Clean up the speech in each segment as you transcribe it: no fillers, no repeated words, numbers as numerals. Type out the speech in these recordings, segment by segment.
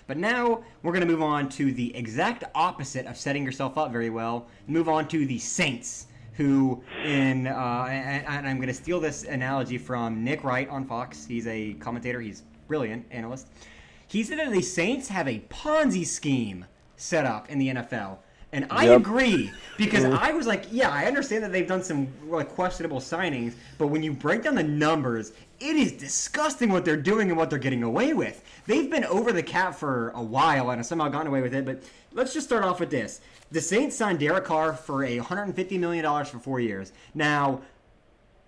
But now we're going to move on to the exact opposite of setting yourself up very well. Move on to the Saints, who and I'm going to steal this analogy from Nick Wright on Fox. He's a commentator. He's a brilliant analyst. He said that the Saints have a Ponzi scheme set up in the NFL. And I agree, because I was like, yeah, I understand that they've done some questionable signings, but when you break down the numbers, it is disgusting what they're doing and what they're getting away with. They've been over the cap for a while and have somehow gotten away with it, but let's just start off with this. The Saints signed Derek Carr for $150 million for 4 years. Now,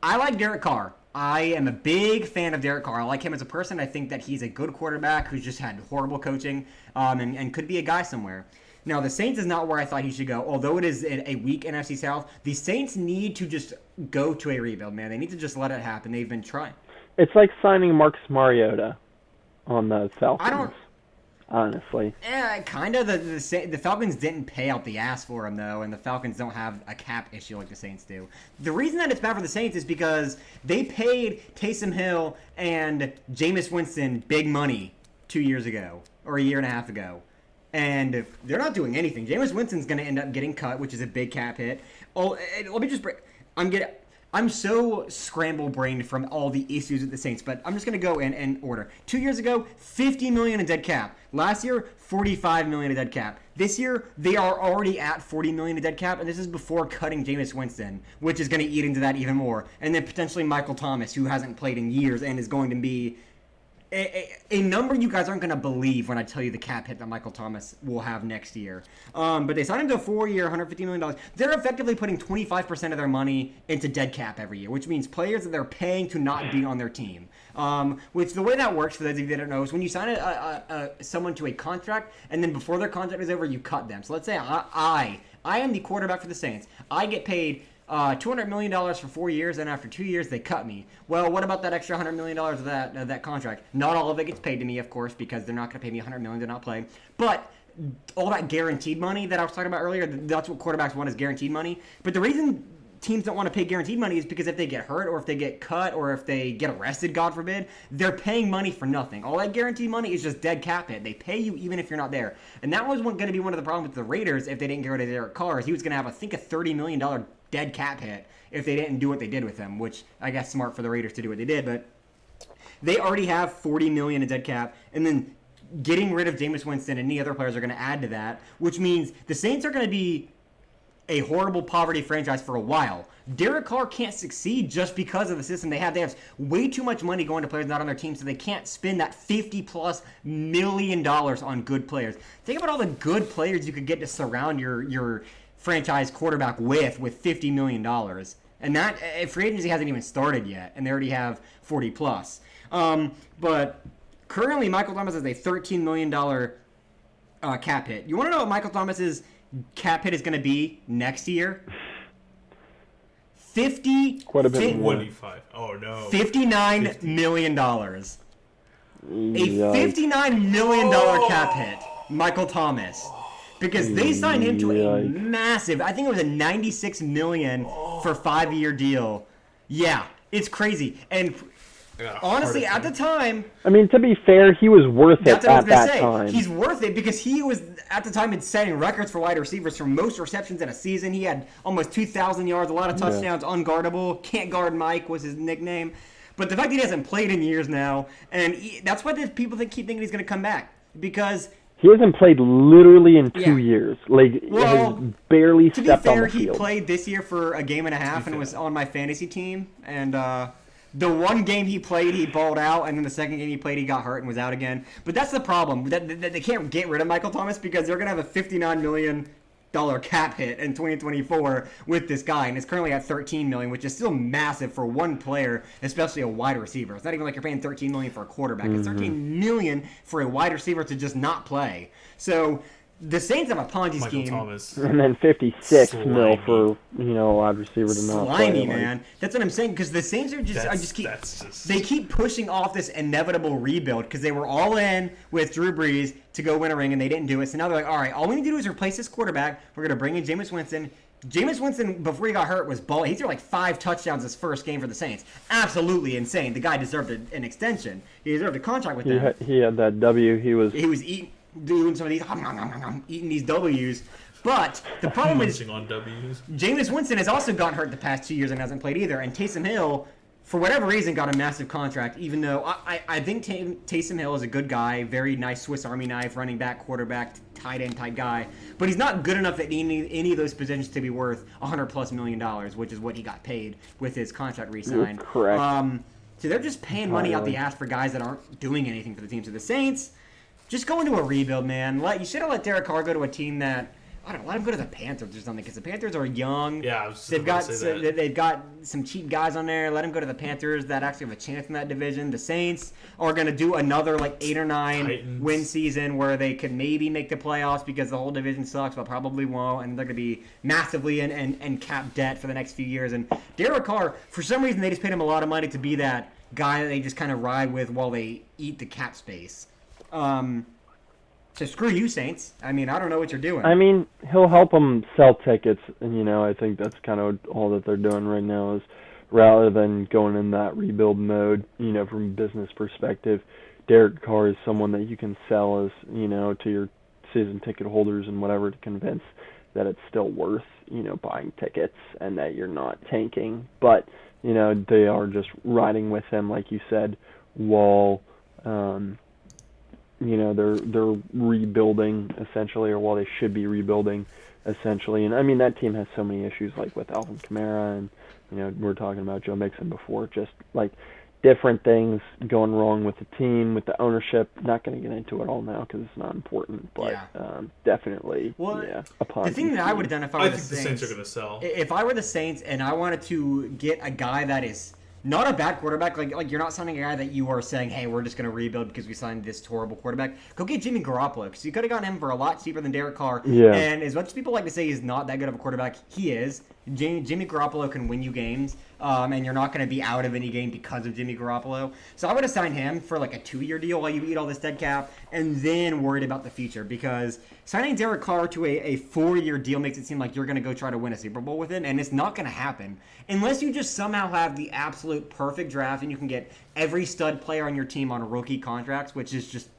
I like Derek Carr. I am a big fan of Derek Carr. I like him as a person. I think that he's a good quarterback who's just had horrible coaching and could be a guy somewhere. Now, the Saints is not where I thought he should go. Although it is a weak NFC South, the Saints need to just go to a rebuild, man. They need to just let it happen. They've been trying. It's like signing Marcus Mariota on the Falcons. Honestly. Yeah, kind of. The Falcons didn't pay out the ass for him, though, and the Falcons don't have a cap issue like the Saints do. The reason that it's bad for the Saints is because they paid Taysom Hill and Jameis Winston big money 2 years ago, or a year and a half ago. And they're not doing anything. Jameis Winston's going to end up getting cut, which is a big cap hit. Oh, let me just break. I'm so scramble-brained from all the issues with the Saints, but I'm just going to go in order. 2 years ago, $50 million in dead cap. Last year, $45 million in dead cap. This year, they are already at $40 million in dead cap, and this is before cutting Jameis Winston, which is going to eat into that even more. And then potentially Michael Thomas, who hasn't played in years and is going to be a number you guys aren't going to believe when I tell you the cap hit that Michael Thomas will have next year. But they signed him to a 4-year, $150 million. They're effectively putting 25% of their money into dead cap every year, which means players that they're paying to not be on their team. Which the way that works, for those of you that don't know, is when you sign someone to a contract, and then before their contract is over, you cut them. So let's say I am the quarterback for the Saints. I get paid $200 million for 4 years, and after 2 years, they cut me. Well, what about that extra $100 million of that contract? Not all of it gets paid to me, of course, because they're not going to pay me $100 million to not play. But all that guaranteed money that I was talking about earlier, that's what quarterbacks want, is guaranteed money. But the reason teams don't want to pay guaranteed money is because if they get hurt or if they get cut or if they get arrested, God forbid, they're paying money for nothing. All that guaranteed money is just dead cap hit. They pay you even if you're not there. And that was going to be one of the problems with the Raiders if they didn't get rid of Derek Carr. He was going to have, I think, a $30 million dead cap hit if they didn't do what they did with him, which I guess smart for the Raiders to do what they did, but they already have $40 million in dead cap, and then getting rid of Jameis Winston and any other players are going to add to that, which means the Saints are going to be a horrible poverty franchise for a while. Derek Carr can't succeed just because of the system they have. They have way too much money going to players not on their team, so they can't spend that $50+ million on good players. Think about all the good players you could get to surround your franchise quarterback with $50 million. And that free agency hasn't even started yet, and they already have 40+. But currently, Michael Thomas has a $13 million cap hit. You want to know what Michael Thomas's cap hit is going to be next year? 25. Oh no. $59 million. A $59 million cap hit, Michael Thomas. Because they signed him to a massive, I think it was a $96 million for a 5-year deal. Yeah, it's crazy. And honestly, at the time, I mean, to be fair, he was worth it at that time. He's worth it because he was, at the time, setting records for wide receivers for most receptions in a season. He had almost 2,000 yards, a lot of touchdowns, unguardable. Can't guard Mike was his nickname. But the fact that he hasn't played in years now, and that's why people keep thinking he's going to come back. Because he hasn't played literally in 2 years. Has barely stepped on the field. To be fair, he played this year for a game and a half and was on my fantasy team. And the one game he played, he balled out. And then the second game he played, he got hurt and was out again. But that's the problem. They can't get rid of Michael Thomas because they're going to have a $59 million cap hit in 2024 with this guy, and it's currently at $13 million, which is still massive for one player, especially a wide receiver. It's not even like you're paying $13 million for a quarterback. It's $13 million for a wide receiver to just not play. So the Saints have a Ponzi scheme. Thomas. And then $56 million for a wide receiver to not play. Slimy, man. That's what I'm saying, because the Saints they keep pushing off this inevitable rebuild because they were all in with Drew Brees to go win a ring and they didn't do it. So now they're like, all right, all we need to do is replace this quarterback. We're going to bring in Jameis Winston. Jameis Winston, before he got hurt, was balling. He threw like 5 touchdowns his first game for the Saints. Absolutely insane. The guy deserved an extension. He deserved a contract with them. He had that W. He was eating. doing some of these, eating these W's. But the problem is, on W's. Jameis Winston has also gotten hurt the past 2 years and hasn't played either. And Taysom Hill, for whatever reason, got a massive contract, even though I think Taysom Hill is a good guy, very nice Swiss Army knife, running back, quarterback, tight end type guy. But he's not good enough at any of those positions to be worth $100+ million, which is what he got paid with his contract re-sign. Correct. So they're just paying money out the ass for guys that aren't doing anything for the team. So the Saints, just go into a rebuild, man. You should have let Derek Carr go to a team that, I don't know, let him go to the Panthers or something, because the Panthers are young. Yeah, I was just they've about to say that. They've got some cheap guys on there. Let him go to the Panthers that actually have a chance in that division. The Saints are going to do another 8 or 9 Titans. win season where they could maybe make the playoffs because the whole division sucks, but probably won't, and they're going to be massively in cap debt for the next few years. And Derek Carr, for some reason, they just paid him a lot of money to be that guy that they just kind of ride with while they eat the cap space. So screw you, Saints. I mean, I don't know what you're doing. I mean, he'll help them sell tickets, and I think that's kind of all that they're doing right now is rather than going in that rebuild mode, from a business perspective, Derek Carr is someone that you can sell as, to your season ticket holders and whatever to convince that it's still worth, buying tickets and that you're not tanking. But, they are just riding with him, like you said, while they're rebuilding essentially, or while they should be rebuilding essentially. And I mean, that team has so many issues, like with Alvin Kamara, and we were talking about Joe Mixon before, just different things going wrong with the team, with the ownership. Not going to get into it all now because it's not important, but definitely, the thing that I would have done if I were the Saints are going to sell. If I were the Saints and I wanted to get a guy that is not a bad quarterback, like you're not signing a guy that you are saying, hey, we're just going to rebuild because we signed this horrible quarterback. Go get Jimmy Garoppolo, because you could have gotten him for a lot cheaper than Derek Carr. Yeah. And as much as people like to say he's not that good of a quarterback, he is. Jimmy Garoppolo can win you games, and you're not going to be out of any game because of Jimmy Garoppolo. So I would have signed him for a 2-year deal while you eat all this dead cap, and then worried about the future, because signing Derek Carr to a 4-year deal makes it seem like you're going to go try to win a Super Bowl with him, and it's not going to happen unless you just somehow have the absolute perfect draft and you can get every stud player on your team on rookie contracts, which is just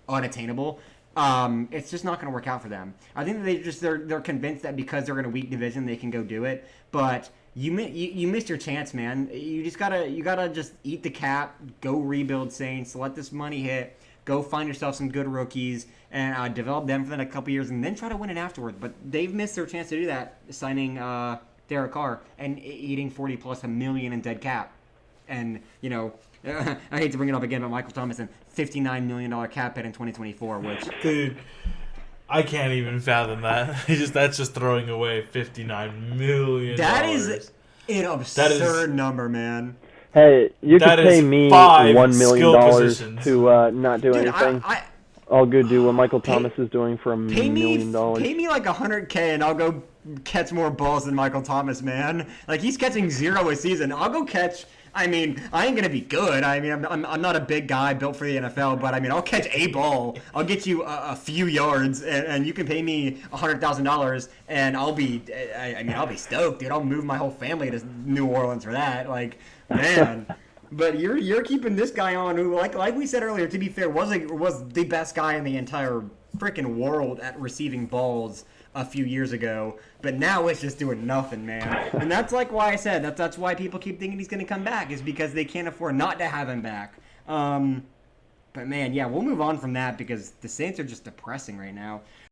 unattainable. It's just not going to work out for them. I think that they're convinced that because they're in a weak division, they can go do it. But you missed your chance, man. You gotta just eat the cap, go rebuild Saints, let this money hit, go find yourself some good rookies and develop them for the next couple years, and then try to win it afterwards. But they've missed their chance to do that, signing Derek Carr and eating $40+ million in dead cap. And I hate to bring it up again, but Michael Thomas and $59 million cap hit in 2024, which... Dude, I can't even fathom that. That's just throwing away $59 million. That is an absurd number, man. Hey, you could pay me $1 million to not do anything. I'll go do what Michael Thomas is doing for $1 million. Pay me $100K and I'll go catch more balls than Michael Thomas, man. He's catching 0 a season. I'll go catch... I mean, I ain't gonna be good. I mean, I'm not a big guy built for the NFL, but I mean, I'll catch a ball. I'll get you a few yards, and you can pay me $100,000, and I'll be stoked, dude. I'll move my whole family to New Orleans for that. Man. But you're keeping this guy on who, like we said earlier, to be fair, was the best guy in the entire freaking world at receiving balls a few years ago, but now it's just doing nothing, man. And that's why I said that's why people keep thinking he's going to come back, is because they can't afford not to have him back. But man, yeah, we'll move on from that because the Saints are just depressing right now.